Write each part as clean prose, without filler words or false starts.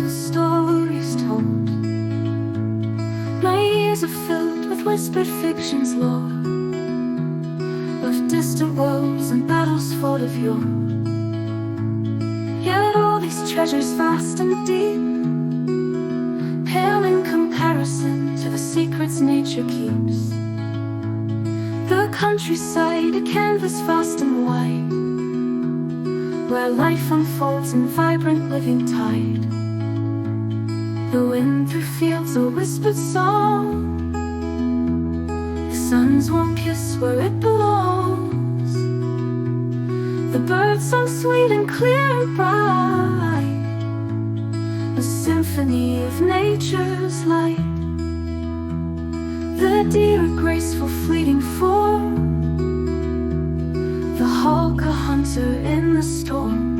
and stories told. My ears are filled with whispered fictions, lore of distant worlds and battles fought of yore. Yet all these treasures vast and deep pale in comparison to the secrets nature keeps. The countryside, a canvas vast and wide, where life unfolds in vibrant living tide. The wind through fields a whispered song, the sun's warm kiss where it belongs. The birds song sweet and clear and bright, a symphony of nature's light. The deer, a graceful fleeting form, the hawk, a hunter in the storm.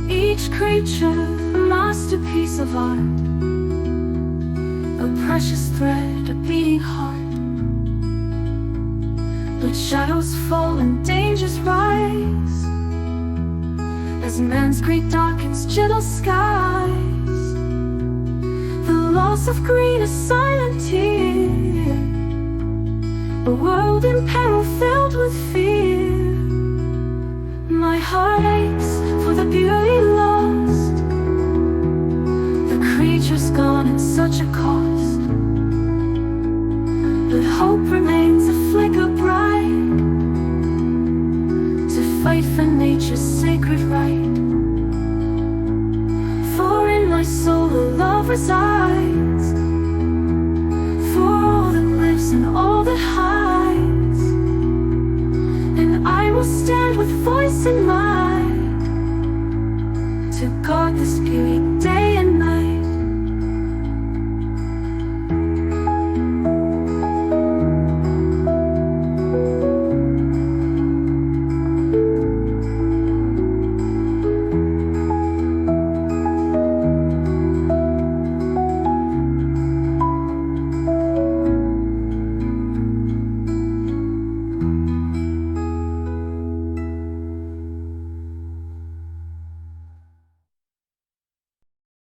Each creature, a masterpiece of art, a precious thread, a beating heart. But shadows fall and dangers rise as man's greed darkens gentle skies. The loss of green, a silent tear, a world in peril filled with fear. My heart aches for the beauty lost, the creatures gone at such a cost. But hope remains a flicker bright to fight for nature's sacred right. For in my soul a love resides for all that lives and all that hides. And I will stand with voice in mind to guard this beauty day